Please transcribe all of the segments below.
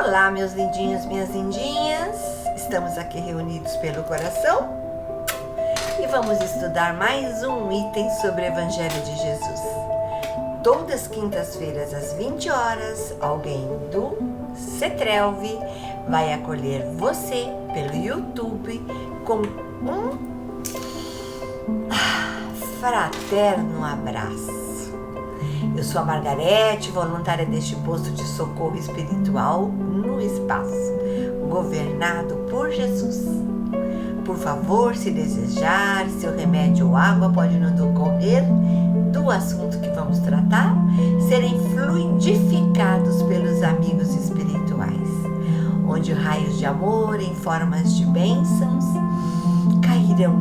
Olá, meus lindinhos, minhas lindinhas. Estamos aqui reunidos pelo coração e vamos estudar mais um item sobre o Evangelho de Jesus. Todas as quintas-feiras às 20 horas, alguém do CETRELV vai acolher você pelo YouTube com um fraterno abraço. Eu sou a Margarete, voluntária deste posto de socorro espiritual no espaço, governado por Jesus. Por favor, se desejar, seu remédio ou água pode no decorrer do assunto que vamos tratar, serem fluidificados pelos amigos espirituais, onde raios de amor em formas de bênçãos cairão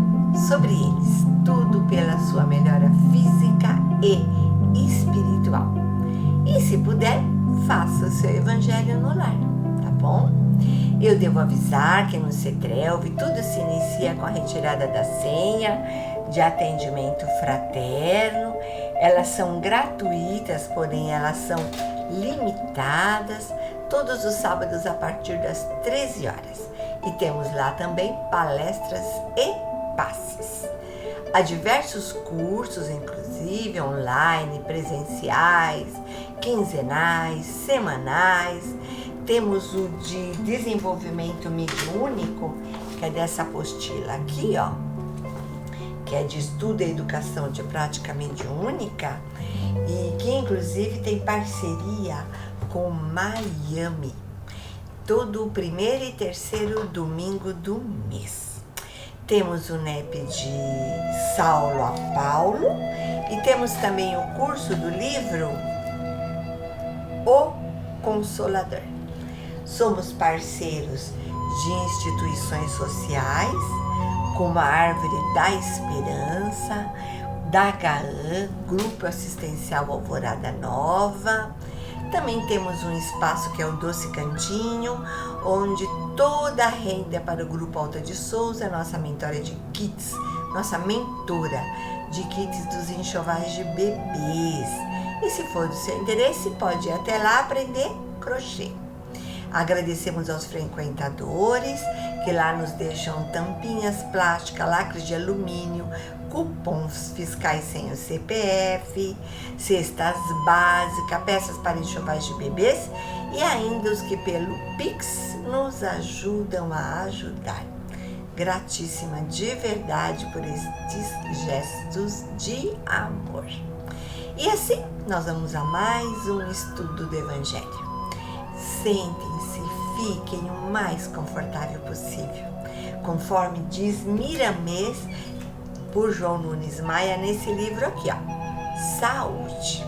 sobre eles, tudo pela sua melhora física e espiritual. E se puder, faça o seu evangelho no lar, tá bom? Eu devo avisar que no CETRELV tudo se inicia com a retirada da senha de atendimento fraterno. Elas são gratuitas, porém elas são limitadas, todos os sábados a partir das 13 horas. E temos lá também palestras e passes. Há diversos cursos, inclusive online, presenciais, quinzenais, semanais. Temos o de desenvolvimento mediúnico, que é dessa apostila aqui, ó, que é de estudo e educação de prática mediúnica, e que inclusive tem parceria com Miami, todo o primeiro e terceiro domingo do mês. Temos o NEP de Saulo a Paulo e temos também o curso do livro O Consolador. Somos parceiros de instituições sociais, como a Árvore da Esperança, da GAAN, Grupo Assistencial Alvorada Nova. Também temos um espaço que é o Doce Cantinho, onde toda a renda é para o Grupo Alta de Souza, nossa mentora de kits, nossa mentora de kits dos enxovais de bebês. E se for do seu interesse, pode ir até lá aprender crochê. Agradecemos aos frequentadores que lá nos deixam tampinhas plásticas, lacres de alumínio, cupons fiscais sem o CPF, cestas básicas, peças para enxovais de bebês e ainda os que pelo Pix nos ajudam a ajudar. Gratíssima de verdade por estes gestos de amor. E assim, nós vamos a mais um estudo do Evangelho. Sentem-se, fiquem o mais confortável possível, conforme diz Miramês por João Nunes Maia nesse livro aqui, ó, Saúde.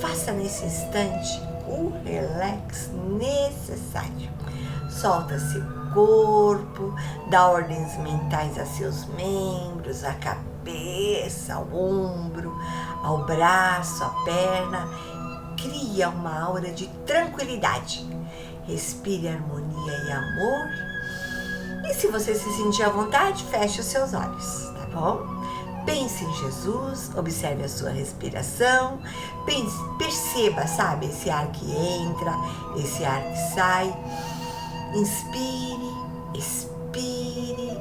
Faça nesse instante o relax necessário. Solta seu corpo, dá ordens mentais a seus membros, a cabeça, ao ombro, ao braço, à perna. Cria uma aura de tranquilidade. Respire harmonia e amor. E se você se sentir à vontade, feche os seus olhos, tá bom? Pense em Jesus, observe a sua respiração, perceba, sabe, esse ar que entra, esse ar que sai. Inspire, expire,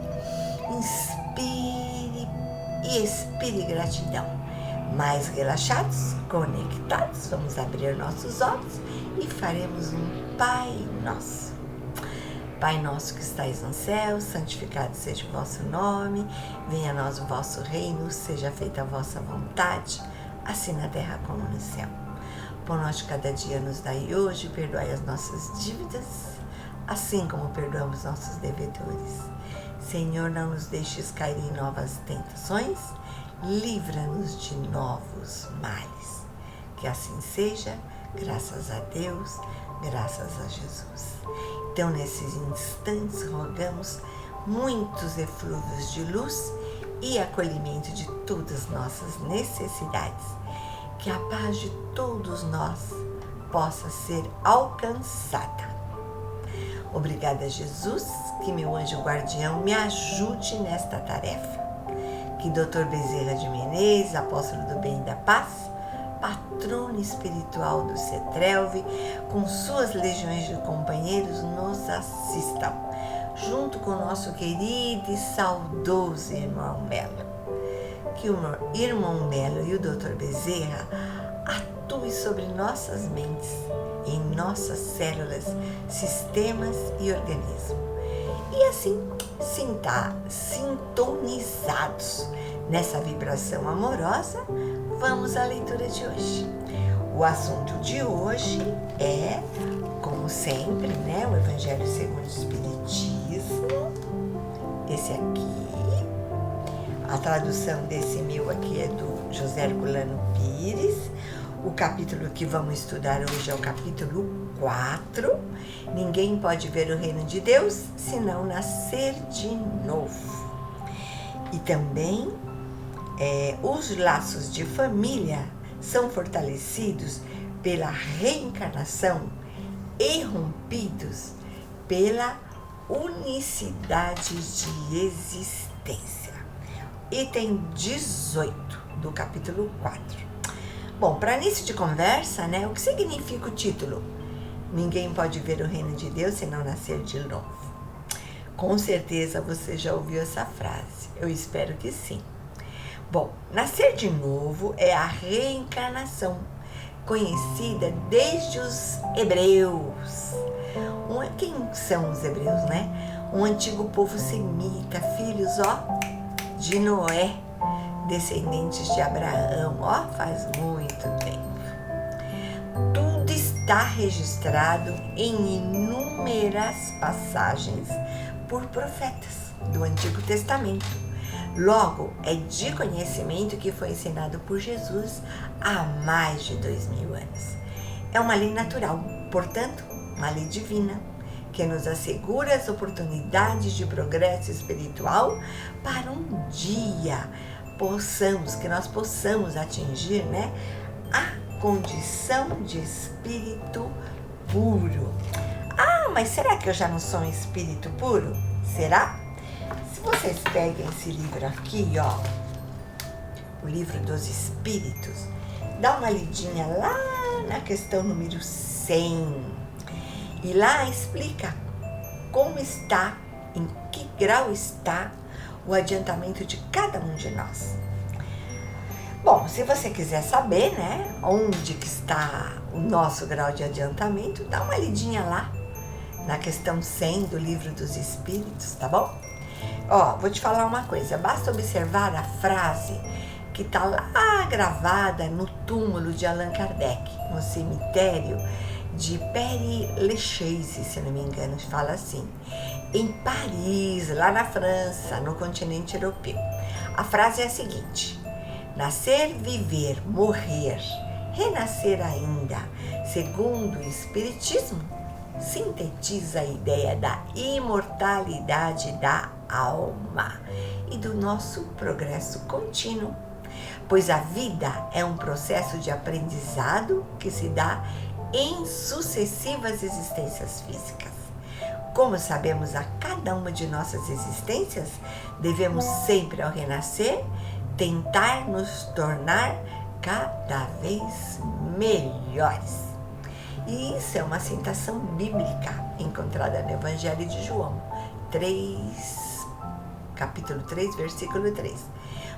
inspire e expire gratidão. Mais relaxados, conectados, vamos abrir nossos olhos e faremos um Pai Nosso. Pai nosso que estais no céu, santificado seja o vosso nome, venha a nós o vosso reino, seja feita a vossa vontade, assim na terra como no céu. O pão nosso de cada dia nos dai hoje, perdoai as nossas dívidas, assim como perdoamos nossos devedores. Senhor, não nos deixes cair em novas tentações, livra-nos de novos males. Que assim seja, graças a Deus, graças a Jesus. Então, nesses instantes, rogamos muitos eflúvios de luz e acolhimento de todas as nossas necessidades. Que a paz de todos nós possa ser alcançada. Obrigada, Jesus, que meu anjo guardião me ajude nesta tarefa. Que Dr. Bezerra de Menezes, apóstolo do bem e da paz, trono espiritual do Cetrelve, com suas legiões de companheiros, nos assistam, junto com o nosso querido e saudoso irmão Melo. Que o irmão Melo e o Dr. Bezerra atuem sobre nossas mentes, em nossas células, sistemas e organismo. E assim, sintonizados nessa vibração amorosa, vamos à leitura de hoje. O assunto de hoje é, como sempre, né, o Evangelho segundo o Espiritismo. Esse aqui, a tradução desse meu aqui é do José Herculano Pires. O capítulo que vamos estudar hoje é o capítulo 4. Ninguém pode ver o reino de Deus se não nascer de novo. E também os laços de família são fortalecidos pela reencarnação e rompidos pela unicidade de existência. Item 18 do capítulo 4. Bom, para início de conversa, né, o que significa o título? Ninguém pode ver o reino de Deus se não nascer de novo. Com certeza você já ouviu essa frase. Eu espero que sim. Bom, nascer de novo é a reencarnação, conhecida desde os hebreus. Quem são os hebreus, né? Um antigo povo semita, filhos, de Noé, descendentes de Abraão, faz muito tempo. Tudo está registrado em inúmeras passagens por profetas do Antigo Testamento. Logo, é de conhecimento que foi ensinado por Jesus há mais de 2000 anos. É uma lei natural, portanto, uma lei divina, que nos assegura as oportunidades de progresso espiritual para um dia que nós possamos atingir, né, a condição de espírito puro. Mas será que eu já não sou um espírito puro? Será? Se vocês peguem esse livro aqui, o livro dos Espíritos, dá uma lidinha lá na questão número 100. E lá explica como está, em que grau está o adiantamento de cada um de nós. Bom, se você quiser saber, né, onde que está o nosso grau de adiantamento, dá uma lidinha lá na questão 100 do Livro dos Espíritos, tá bom? Vou te falar uma coisa, basta observar a frase que está lá gravada no túmulo de Allan Kardec, no cemitério de Père-Lachaise, se não me engano, fala assim, em Paris, lá na França, no continente europeu. A frase é a seguinte: nascer, viver, morrer, renascer ainda, segundo o Espiritismo, sintetiza a ideia da imortalidade da alma e do nosso progresso contínuo, pois a vida é um processo de aprendizado que se dá em sucessivas existências físicas. Como sabemos a cada uma de nossas existências, devemos sempre, ao renascer, tentar nos tornar cada vez melhores. E isso é uma citação bíblica encontrada no Evangelho de João, capítulo 3, versículo 3.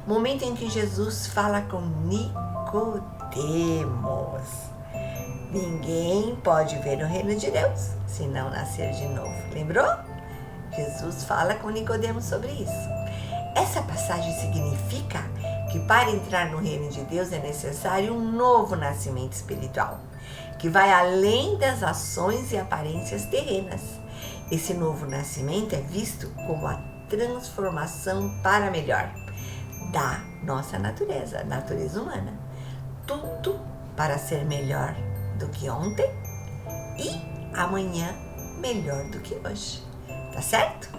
Momento em que Jesus fala com Nicodemos. Ninguém pode ver o reino de Deus se não nascer de novo. Lembrou? Jesus fala com Nicodemos sobre isso. Essa passagem significa que para entrar no reino de Deus é necessário um novo nascimento espiritual, que vai além das ações e aparências terrenas. Esse novo nascimento é visto como a transformação para melhor da nossa natureza, natureza humana. Tudo para ser melhor do que ontem e amanhã melhor do que hoje. Tá certo?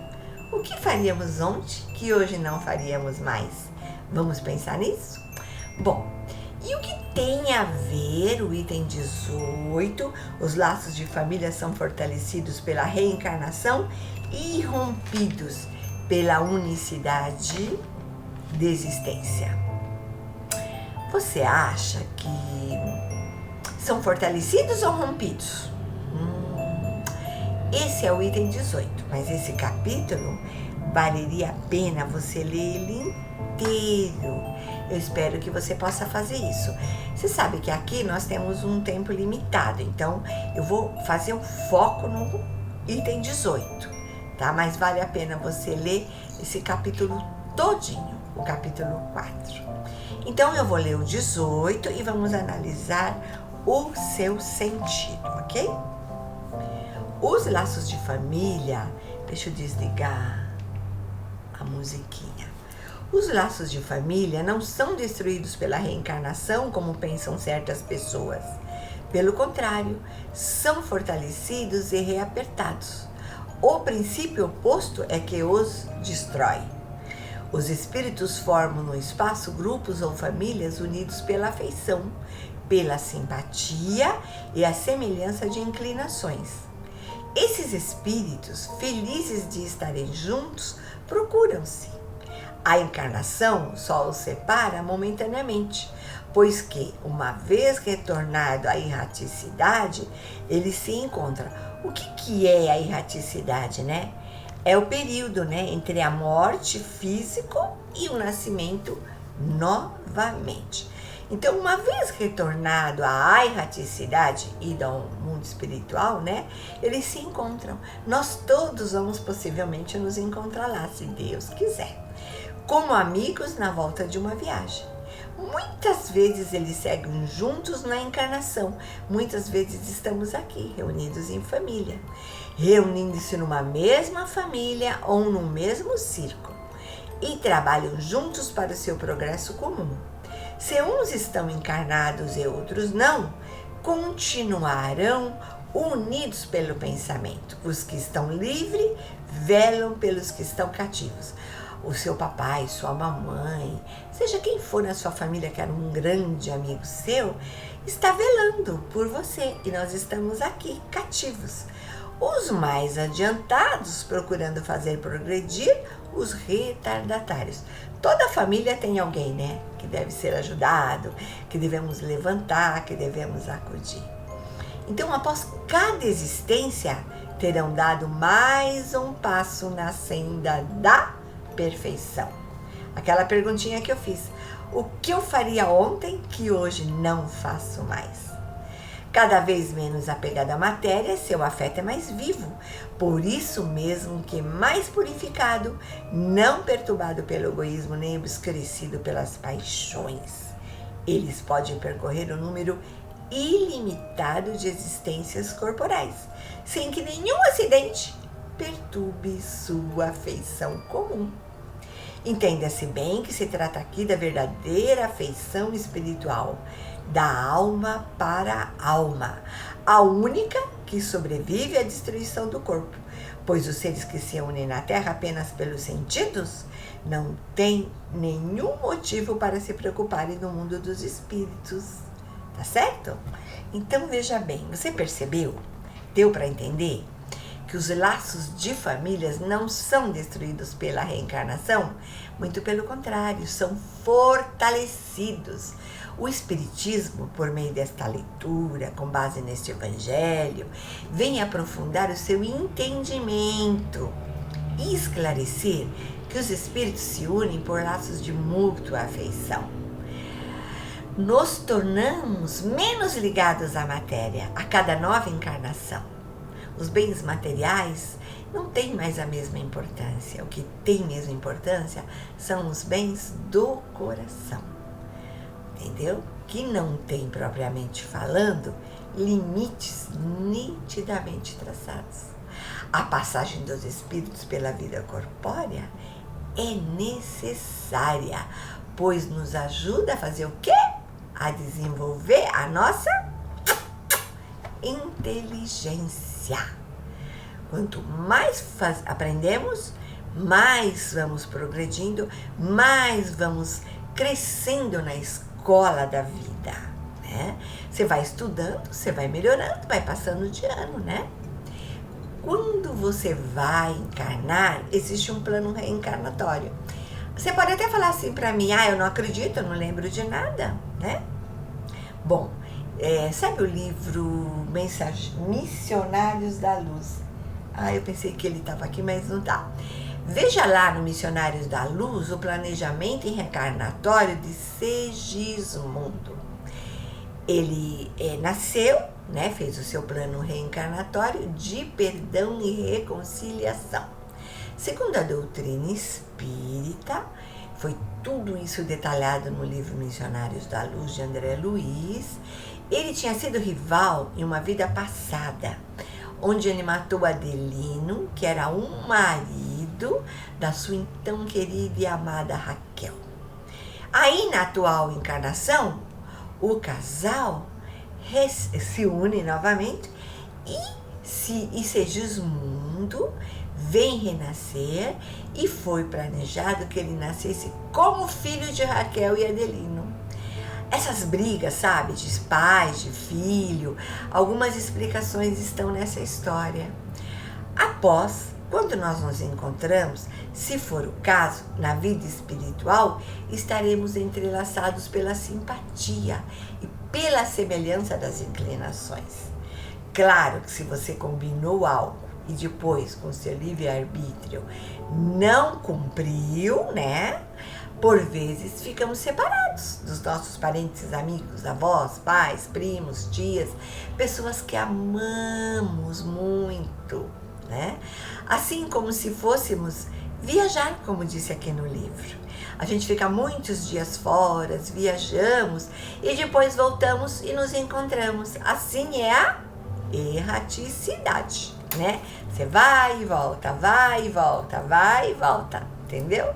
O que faríamos ontem que hoje não faríamos mais? Vamos pensar nisso? Bom, e o que tem a ver o item 18? Os laços de família são fortalecidos pela reencarnação e rompidos pela unicidade de existência. Você acha que são fortalecidos ou rompidos? Esse é o item 18, mas esse capítulo valeria a pena você ler ele inteiro. Eu espero que você possa fazer isso. Você sabe que aqui nós temos um tempo limitado, então eu vou fazer um foco no item 18, tá? Mas vale a pena você ler esse capítulo todinho, o capítulo 4. Então eu vou ler o 18 e vamos analisar o seu sentido, ok? Os laços de família, deixa eu desligar a musiquinha. Os laços de família não são destruídos pela reencarnação, como pensam certas pessoas. Pelo contrário, são fortalecidos e reapertados. O princípio oposto é que os destrói. Os espíritos formam no espaço grupos ou famílias unidos pela afeição, pela simpatia e a semelhança de inclinações. Esses espíritos, felizes de estarem juntos, procuram-se. A encarnação só os separa momentaneamente, pois que, uma vez retornado à erraticidade, eles se encontram. O que é a erraticidade, né? É o período, né, entre a morte física e o nascimento novamente. Então, uma vez retornado à erraticidade e ao mundo espiritual, né, eles se encontram. Nós todos vamos possivelmente nos encontrar lá, se Deus quiser, como amigos na volta de uma viagem. Muitas vezes eles seguem juntos na encarnação, muitas vezes estamos aqui, reunidos em família, reunindo-se numa mesma família ou num mesmo círculo, e trabalham juntos para o seu progresso comum. Se uns estão encarnados e outros não, continuarão unidos pelo pensamento. Os que estão livres velam pelos que estão cativos. O seu papai, sua mamãe, seja quem for na sua família que era um grande amigo seu, está velando por você e nós estamos aqui cativos. Os mais adiantados procurando fazer progredir os retardatários. Toda família tem alguém, né, que deve ser ajudado, que devemos levantar, que devemos acudir. Então, após cada existência, terão dado mais um passo na senda da perfeição. Aquela perguntinha que eu fiz: o que eu faria ontem que hoje não faço mais? Cada vez menos apegado à matéria, seu afeto é mais vivo. Por isso mesmo que mais purificado, não perturbado pelo egoísmo, nem obscurecido pelas paixões. Eles podem percorrer um número ilimitado de existências corporais, sem que nenhum acidente perturbe sua afeição comum. Entenda-se bem que se trata aqui da verdadeira afeição espiritual, da alma para a alma, a única que sobrevive à destruição do corpo, pois os seres que se unem na Terra apenas pelos sentidos não têm nenhum motivo para se preocuparem no mundo dos espíritos, tá certo? Então veja bem, você percebeu? Deu para entender que os laços de famílias não são destruídos pela reencarnação? Muito pelo contrário, são fortalecidos. O Espiritismo, por meio desta leitura, com base neste Evangelho, vem aprofundar o seu entendimento e esclarecer que os espíritos se unem por laços de mútua afeição. Nos tornamos menos ligados à matéria a cada nova encarnação. Os bens materiais não têm mais a mesma importância. O que tem mesma importância são os bens do coração. Entendeu? Que não tem, propriamente falando, limites nitidamente traçados. A passagem dos espíritos pela vida corpórea é necessária, pois nos ajuda a fazer o quê? A desenvolver a nossa inteligência. Quanto mais aprendemos, mais vamos progredindo, mais vamos crescendo na escola da vida, né? Você vai estudando, você vai melhorando, vai passando de ano, né? Quando você vai encarnar, existe um plano reencarnatório. Você pode até falar assim para mim: eu não acredito, eu não lembro de nada, né? Bom, Sabe o livro Missionários da Luz? Eu pensei que ele estava aqui, mas não está. Veja lá no Missionários da Luz o planejamento reencarnatório de Segismundo. Ele nasceu, né, fez o seu plano reencarnatório de perdão e reconciliação. Segundo a doutrina espírita, foi tudo isso detalhado no livro Missionários da Luz, de André Luiz. Ele tinha sido rival em uma vida passada, onde ele matou Adelino, que era um marido da sua então querida e amada Raquel. Aí, na atual encarnação, o casal se une novamente e Segismundo vem renascer, e foi planejado que ele nascesse como filho de Raquel e Adelino. Essas brigas, sabe, de pais, de filho, algumas explicações estão nessa história. Após, quando nós nos encontramos, se for o caso, na vida espiritual, estaremos entrelaçados pela simpatia e pela semelhança das inclinações. Claro que se você combinou algo e depois, com seu livre-arbítrio, não cumpriu, né? Por vezes ficamos separados dos nossos parentes, amigos, avós, pais, primos, tias, pessoas que amamos muito, né? Assim como se fôssemos viajar, como disse aqui no livro. A gente fica muitos dias fora, viajamos e depois voltamos e nos encontramos. Assim é a erraticidade, né? Você vai e volta, vai e volta, vai e volta, entendeu?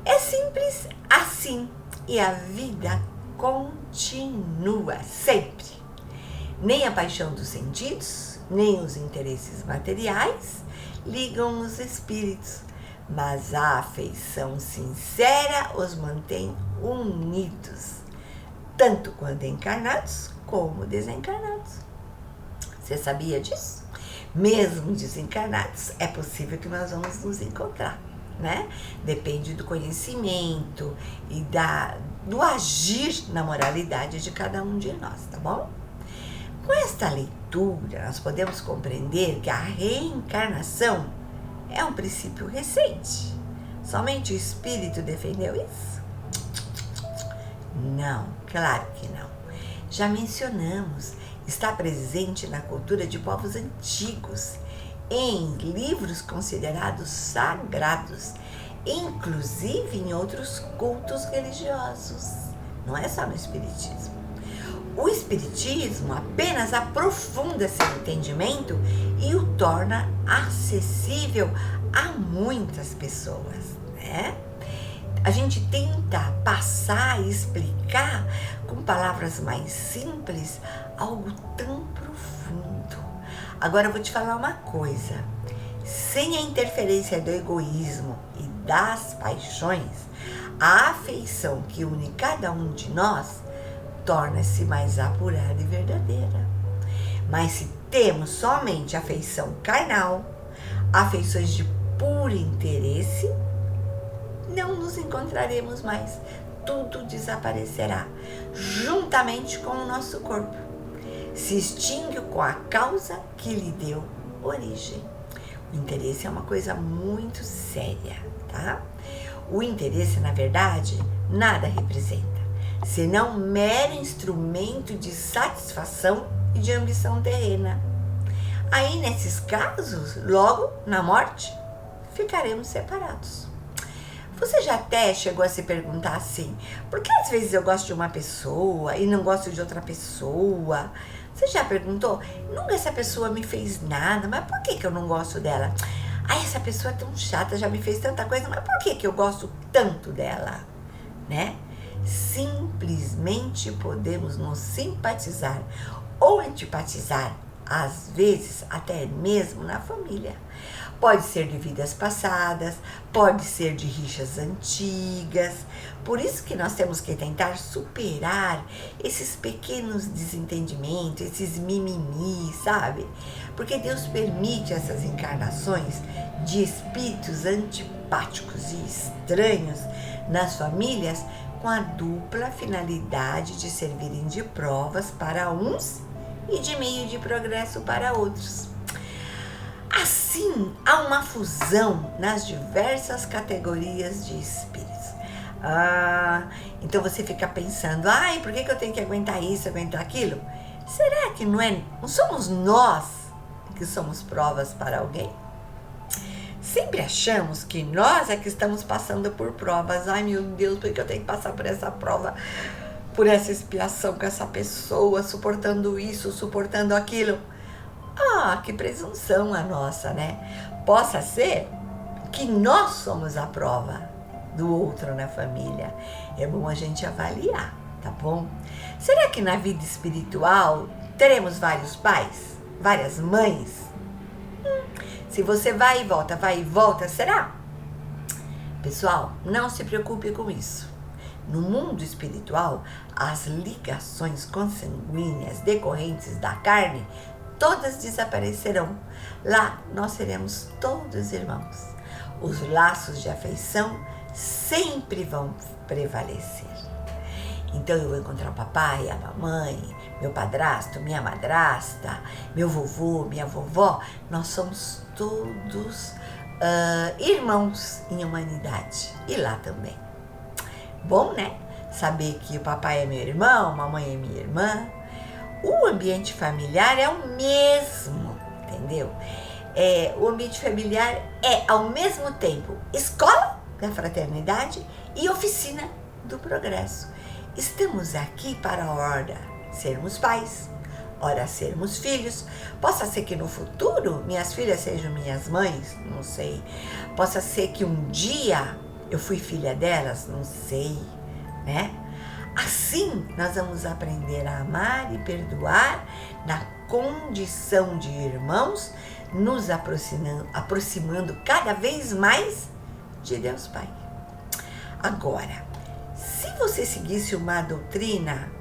É simples assim, e a vida continua sempre. Nem a paixão dos sentidos, nem os interesses materiais ligam os espíritos, mas a afeição sincera os mantém unidos, tanto quando encarnados como desencarnados. Você sabia disso? Mesmo desencarnados, é possível que nós vamos nos encontrar, né? Depende do conhecimento e do agir na moralidade de cada um de nós, tá bom? Com esta leitura, nós podemos compreender que a reencarnação é um princípio recente. Somente o espírito defendeu isso? Não, claro que não. Já mencionamos, está presente na cultura de povos antigos, em livros considerados sagrados, inclusive em outros cultos religiosos. Não é só no espiritismo. O espiritismo apenas aprofunda seu entendimento e o torna acessível a muitas pessoas, né? A gente tenta passar e explicar com palavras mais simples algo tão profundo. Agora eu vou te falar uma coisa. Sem a interferência do egoísmo e das paixões, a afeição que une cada um de nós torna-se mais apurada e verdadeira. Mas se temos somente afeição carnal, afeições de puro interesse, não nos encontraremos mais. Tudo desaparecerá, juntamente com o nosso corpo. Se extingue com a causa que lhe deu origem. O interesse é uma coisa muito séria, tá? O interesse, na verdade, nada representa, senão mero instrumento de satisfação e de ambição terrena. Aí, nesses casos, logo na morte, ficaremos separados. Você já até chegou a se perguntar assim, por que às vezes eu gosto de uma pessoa e não gosto de outra pessoa? Você já perguntou, nunca essa pessoa me fez nada, mas por que eu não gosto dela? Essa pessoa é tão chata, já me fez tanta coisa, mas por que eu gosto tanto dela? Né? Simplesmente podemos nos simpatizar ou antipatizar às vezes até mesmo na família. Pode ser de vidas passadas, pode ser de rixas antigas. Por isso que nós temos que tentar superar esses pequenos desentendimentos, esses mimimi, sabe? Porque Deus permite essas encarnações de espíritos antipáticos e estranhos nas famílias com a dupla finalidade de servirem de provas para uns e de meio de progresso para outros. Assim, há uma fusão nas diversas categorias de espíritos. Então você fica pensando, por que eu tenho que aguentar isso, aguentar aquilo? Será que não somos nós que somos provas para alguém? Sempre achamos que nós é que estamos passando por provas. Ai, meu Deus, por que eu tenho que passar por essa prova, por essa expiação com essa pessoa, suportando isso, suportando aquilo? Que presunção a nossa, né? Possa ser que nós somos a prova do outro na família. É bom a gente avaliar, tá bom? Será que na vida espiritual teremos vários pais? Várias mães? Se você vai e volta, será? Pessoal, não se preocupe com isso. No mundo espiritual, as ligações consanguíneas decorrentes da carne todas desaparecerão. Lá nós seremos todos irmãos. Os laços de afeição sempre vão prevalecer. Então eu vou encontrar o papai, a mamãe, meu padrasto, minha madrasta, meu vovô, minha vovó. Nós somos todos irmãos em humanidade. E lá também. Bom, né? Saber que o papai é meu irmão, a mamãe é minha irmã. O ambiente familiar é o mesmo, entendeu? O ambiente familiar é, ao mesmo tempo, escola da fraternidade e oficina do progresso. Estamos aqui para, ora, sermos pais, ora, sermos filhos. Possa ser que no futuro minhas filhas sejam minhas mães, não sei. Possa ser que um dia eu fui filha delas, não sei, né? Assim, nós vamos aprender a amar e perdoar na condição de irmãos, nos aproximando cada vez mais de Deus Pai. Agora, se você seguisse uma doutrina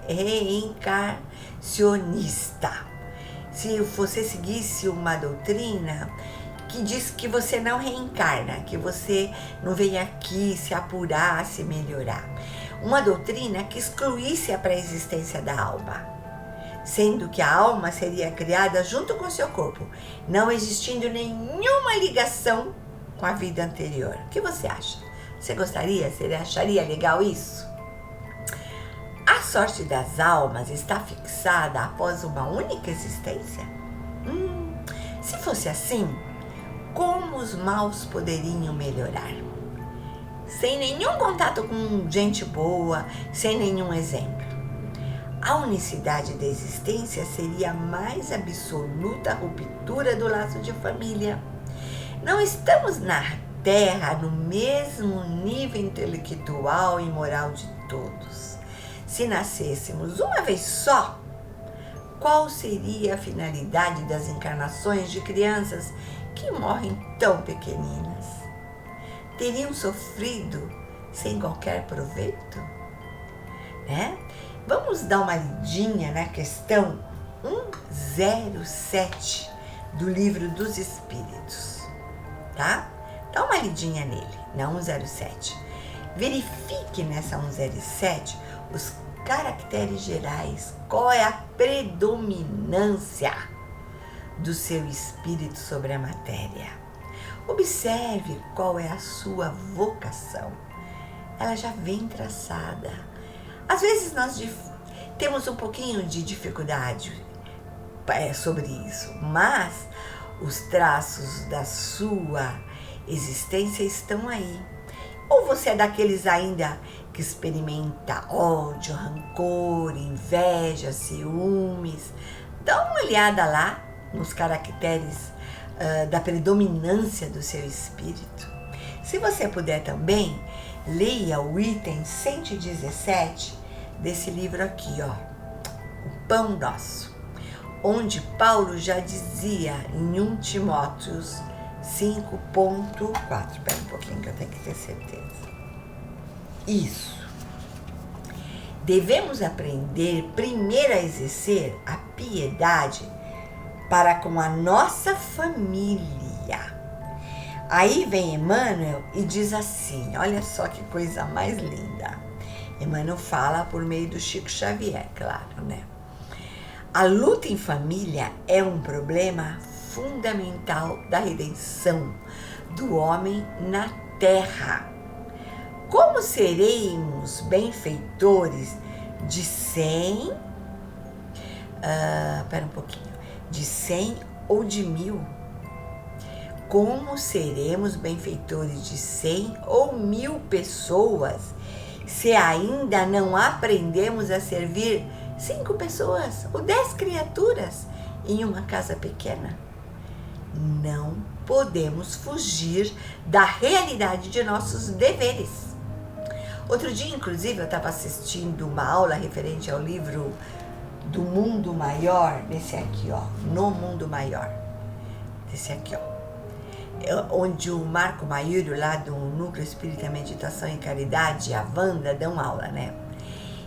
reencarnacionista, se você seguisse uma doutrina que diz que você não reencarna, que você não vem aqui se apurar, se melhorar. Uma doutrina que excluísse a pré-existência da alma, sendo que a alma seria criada junto com o seu corpo, não existindo nenhuma ligação com a vida anterior. O que você acha? Você gostaria? Você acharia legal isso? A sorte das almas está fixada após uma única existência? Se fosse assim, como os maus poderiam melhorar? Sem nenhum contato com gente boa, sem nenhum exemplo. A unicidade da existência seria a mais absoluta ruptura do laço de família. Não estamos na Terra no mesmo nível intelectual e moral de todos. Se nascêssemos uma vez só, qual seria a finalidade das encarnações de crianças que morrem tão pequeninas? Teriam sofrido sem qualquer proveito? Vamos dar uma lidinha na questão 107 do Livro dos Espíritos, tá? Dá uma lidinha nele, na 107. Verifique nessa 107 os caracteres gerais, qual é a predominância do seu espírito sobre a matéria. Observe qual é a sua vocação. Ela já vem traçada. Às vezes nós temos um pouquinho de dificuldade sobre isso, mas os traços da sua existência estão aí. Ou você é daqueles ainda que experimenta ódio, rancor, inveja, ciúmes? Dá uma olhada lá nos caracteres da predominância do seu espírito. Se você puder também, leia o item 117 desse livro aqui, o pão nosso, onde Paulo já dizia em 1 Timóteo 5.4. Espera um pouquinho que eu tenho que ter certeza. Isso. Devemos aprender primeiro a exercer a piedade para com a nossa família. Aí vem Emmanuel e diz assim, olha só que coisa mais linda. Emmanuel fala por meio do Chico Xavier, claro, né? A luta em família é um problema fundamental da redenção do homem na terra. Como seremos benfeitores de 100, de 100 ou de 1000? Como seremos benfeitores de 100 ou 1000 pessoas se ainda não aprendemos a servir 5 pessoas ou 10 criaturas em uma casa pequena? Não podemos fugir da realidade de nossos deveres. Outro dia, inclusive, eu estava assistindo uma aula referente ao livro do Mundo Maior, desse aqui, ó, No Mundo Maior, desse aqui, ó, onde o Marco Maiúrio, lá do Núcleo Espírita Meditação e Caridade, a Wanda, dão aula, né?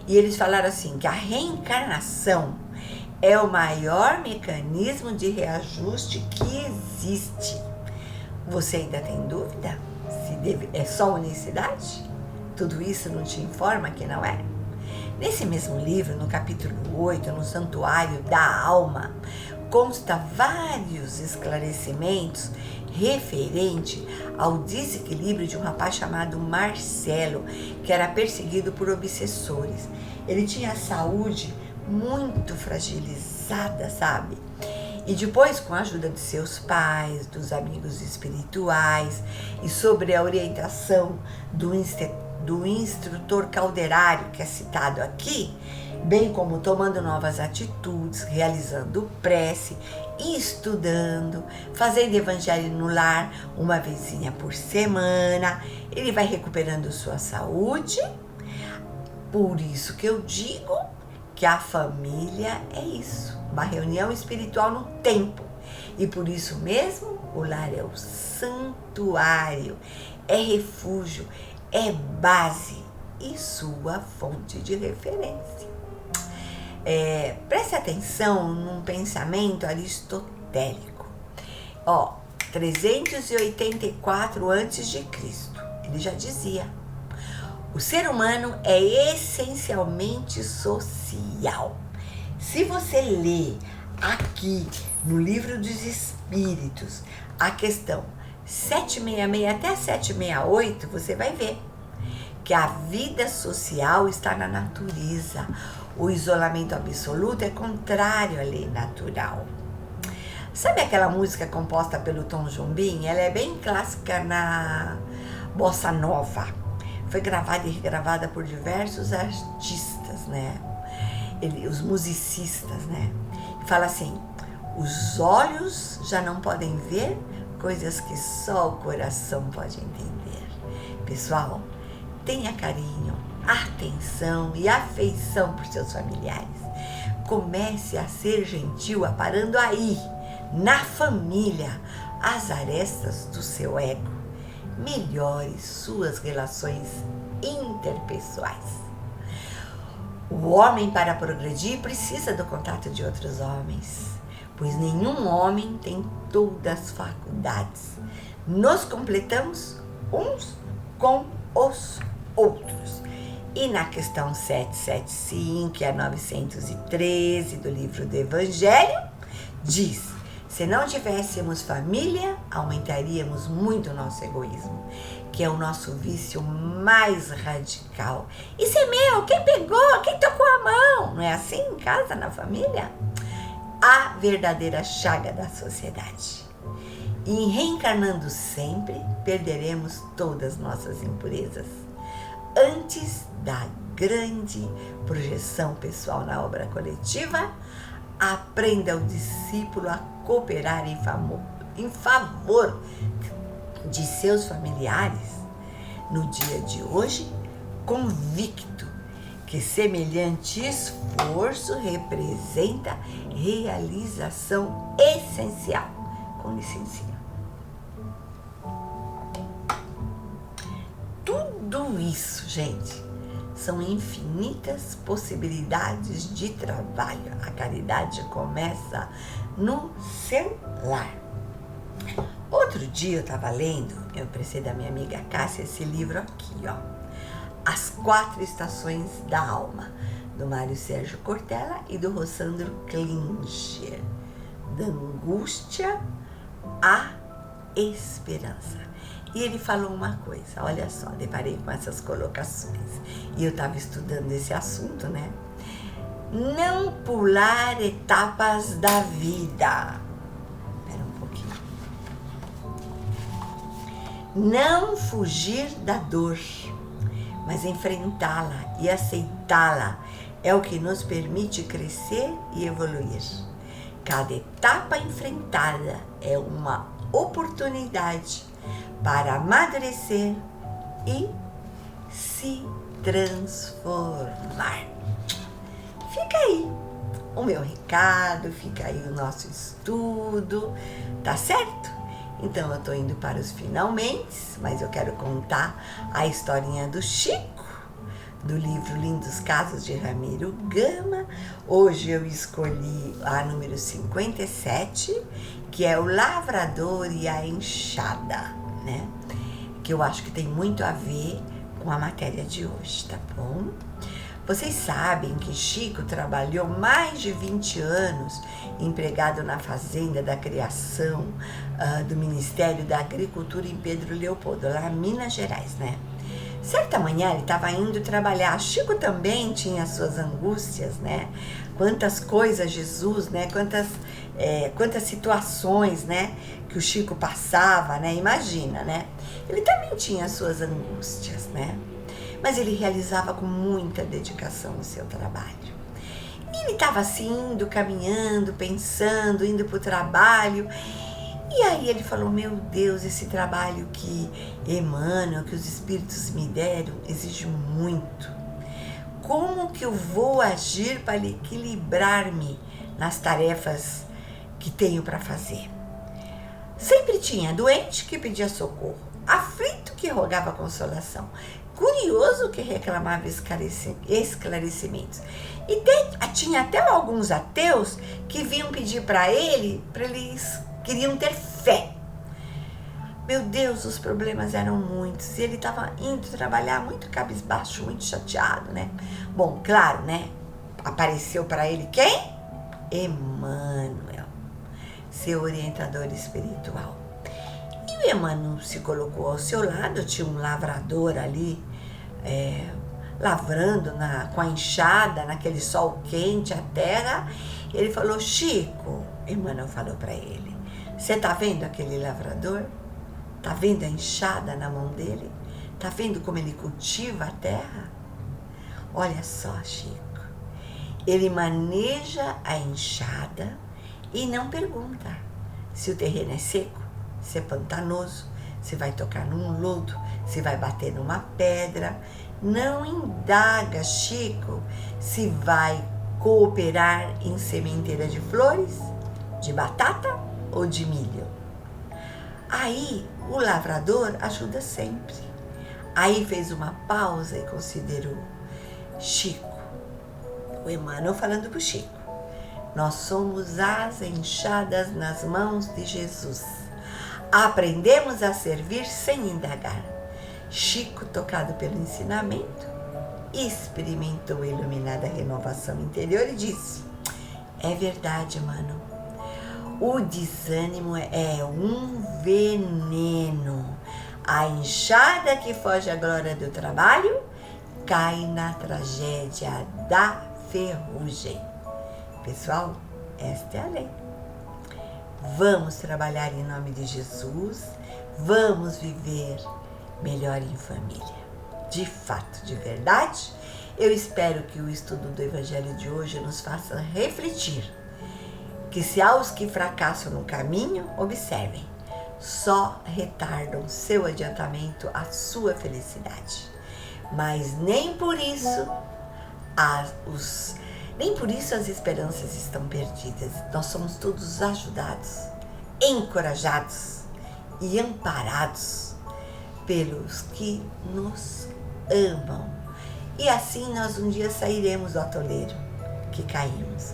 E eles falaram assim, que a reencarnação é o maior mecanismo de reajuste que existe. Você ainda tem dúvida? É só unicidade? Tudo isso não te informa que não é? Nesse mesmo livro, no capítulo 8, no Santuário da Alma, consta vários esclarecimentos referente ao desequilíbrio de um rapaz chamado Marcelo, que era perseguido por obsessores. Ele tinha a saúde muito fragilizada, sabe? E depois, com a ajuda de seus pais, dos amigos espirituais e sobre a orientação do instrutor Calderário, que é citado aqui, bem como tomando novas atitudes, realizando prece, estudando, fazendo evangelho no lar uma vezinha por semana, ele vai recuperando sua saúde. Por isso que eu digo que a família é isso, uma reunião espiritual no tempo. E por isso mesmo, o lar é o santuário, é refúgio, é base e sua fonte de referência. Preste atenção num pensamento aristotélico. 384 a.C., ele já dizia: o ser humano é essencialmente social. Se você ler aqui no Livro dos Espíritos a questão 766 até 768, você vai ver que a vida social está na natureza. O isolamento absoluto é contrário à lei natural. Sabe aquela música composta pelo Tom Jobim? Ela é bem clássica na bossa nova. Foi gravada e regravada por diversos artistas, né? Os musicistas, né? Fala assim: os olhos já não podem ver coisas que só o coração pode entender. Pessoal, tenha carinho, atenção e afeição por seus familiares. Comece a ser gentil, aparando aí, na família, as arestas do seu ego. Melhore suas relações interpessoais. O homem, para progredir, precisa do contato de outros homens, pois nenhum homem tem todas as faculdades. Nos completamos uns com os outros. E na questão 775, que é 913 do livro do Evangelho, diz: se não tivéssemos família, aumentaríamos muito o nosso egoísmo, que é o nosso vício mais radical. Isso é meu, quem pegou, quem tocou a mão? Não é assim em casa, na família? A verdadeira chaga da sociedade. E em reencarnando sempre, perderemos todas nossas impurezas. Antes da grande projeção pessoal na obra coletiva, aprenda o discípulo a cooperar em favor de seus familiares no dia de hoje, convicto que que semelhante esforço representa realização essencial. Com licencinha. Tudo isso, gente, são infinitas possibilidades de trabalho. A caridade começa no seu lar. Outro dia eu estava lendo, eu emprestei da minha amiga Cássia esse livro aqui, ó. As 4 Estações da Alma, do Mário Sérgio Cortella e do Rossandro Klinger. Da angústia à esperança. E ele falou uma coisa, olha só, deparei com essas colocações. E eu estava estudando esse assunto, né? Não pular etapas da vida. Espera um pouquinho. Não fugir da dor, mas enfrentá-la e aceitá-la é o que nos permite crescer e evoluir. Cada etapa enfrentada é uma oportunidade para amadurecer e se transformar. Fica aí o meu recado, fica aí o nosso estudo, tá certo? Então eu tô indo para os finalmente, mas eu quero contar a historinha do Chico, do livro Lindos Casos de Ramiro Gama. Hoje eu escolhi a número 57, que é o Lavrador e a Enxada, né? Que eu acho que tem muito a ver com a matéria de hoje, tá bom? Vocês sabem que Chico trabalhou mais de 20 anos empregado na fazenda da criação do Ministério da Agricultura em Pedro Leopoldo, lá em Minas Gerais, né? Certa manhã ele estava indo trabalhar. Chico também tinha suas angústias, né? Quantas coisas Jesus, né? Quantas situações, né? Que o Chico passava, né? Imagina, né? Ele também tinha suas angústias, né? Mas ele realizava com muita dedicação o seu trabalho. E ele estava assim, indo, caminhando, pensando, indo para o trabalho. E aí ele falou, meu Deus, esse trabalho que Emmanuel, que os Espíritos me deram, exige muito. Como que eu vou agir para equilibrar-me nas tarefas que tenho para fazer? Sempre tinha doente que pedia socorro, aflito que rogava consolação, curioso que reclamava esclarecimentos. E tinha até alguns ateus que vinham pedir para eles queriam ter fé. Meu Deus, os problemas eram muitos. E ele estava indo trabalhar muito cabisbaixo, muito chateado, né? Bom, claro, né? Apareceu para ele quem? Emmanuel, seu orientador espiritual. E o Emmanuel se colocou ao seu lado, tinha um lavrador ali, lavrando com a enxada, naquele sol quente, a terra. Ele falou, Chico, Emmanuel falou para ele, você tá vendo aquele lavrador? Tá vendo a enxada na mão dele? Tá vendo como ele cultiva a terra? Olha só, Chico, ele maneja a enxada e não pergunta se o terreno é seco, se é pantanoso, se vai tocar num lodo, se vai bater numa pedra. Não indaga, Chico, se vai cooperar em sementeira de flores, de batata ou de milho. Aí o lavrador ajuda sempre. Aí fez uma pausa e considerou, Chico, o Emmanuel falando pro Chico, nós somos as enxadas nas mãos de Jesus. Aprendemos a servir sem indagar. Chico, tocado pelo ensinamento, experimentou a iluminada renovação interior e disse, é verdade, mano. O desânimo é um veneno. A enxada que foge à glória do trabalho cai na tragédia da ferrugem. Pessoal, esta é a lei. Vamos trabalhar em nome de Jesus, vamos viver melhor em família. De fato, de verdade, eu espero que o estudo do Evangelho de hoje nos faça refletir que se há os que fracassam no caminho, observem, só retardam seu adiantamento, a sua felicidade. Mas nem por isso Nem por isso as esperanças estão perdidas. Nós somos todos ajudados, encorajados e amparados pelos que nos amam. E assim nós um dia sairemos do atoleiro que caímos,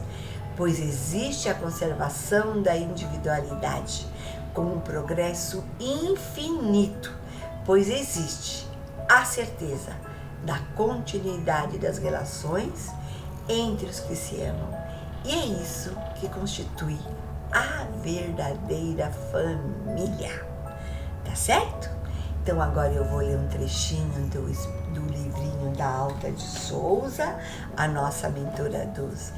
pois existe a conservação da individualidade com um progresso infinito, pois existe a certeza da continuidade das relações entre os que se amam. E é isso que constitui a verdadeira família. Tá certo? Então agora eu vou ler um trechinho do livrinho da Alta de Souza, a nossa mentora dos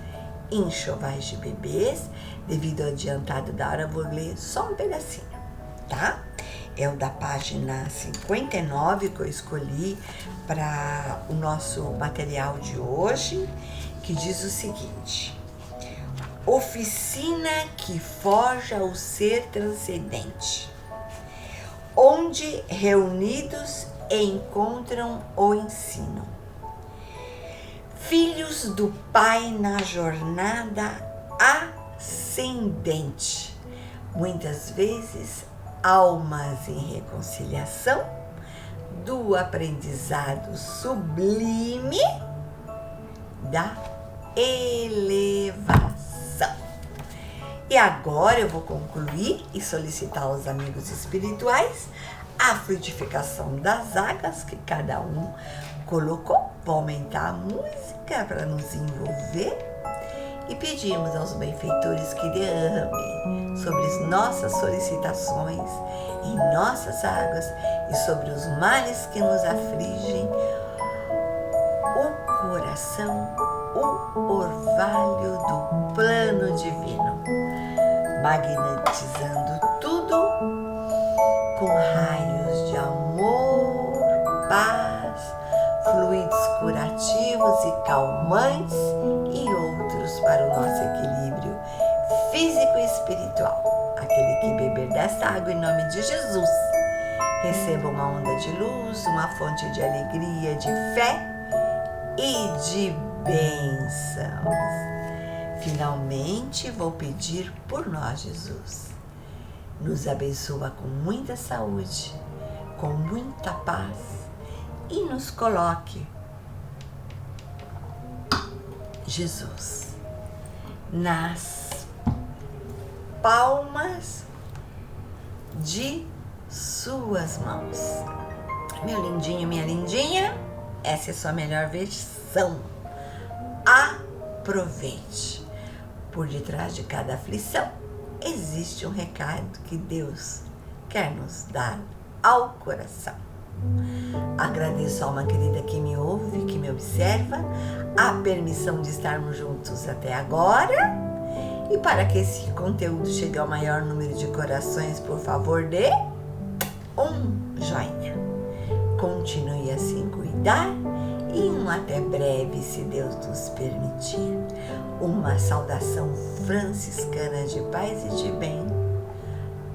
enxovais de bebês. Devido ao adiantado da hora, eu vou ler só um pedacinho, tá? É o da página 59 que eu escolhi para o nosso material de hoje, que diz o seguinte: oficina que forja o ser transcendente, onde reunidos encontram o ensino. Filhos do Pai na jornada ascendente, muitas vezes almas em reconciliação do aprendizado sublime da elevação. E agora eu vou concluir e solicitar aos amigos espirituais a frutificação das águas que cada um colocou. Vou aumentar a música para nos envolver e pedimos aos benfeitores que derramem sobre as nossas solicitações, em nossas águas e sobre os males que nos afligem, o coração, o orvalho do plano divino, magnetizando tudo com raios de amor, paz, fluidos curativos e calmantes e outros para o nosso equilíbrio físico e espiritual. Aquele que beber desta água em nome de Jesus, receba uma onda de luz, uma fonte de alegria, de fé e de bênçãos. Finalmente, vou pedir por nós, Jesus. Nos abençoa com muita saúde, com muita paz e nos coloque, Jesus, nas palmas de suas mãos. Meu lindinho, minha lindinha, essa é a sua melhor versão. Aproveite. Por detrás de cada aflição existe um recado que Deus quer nos dar ao coração. Agradeço a alma querida que me ouve, que me observa, a permissão de estarmos juntos até agora. E para que esse conteúdo chegue ao maior número de corações, por favor, dê um joinha. Continue a se cuidar e um até breve, se Deus nos permitir. Uma saudação franciscana de paz e de bem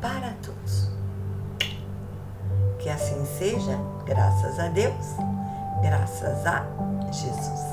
para todos. Que assim seja, graças a Deus, graças a Jesus.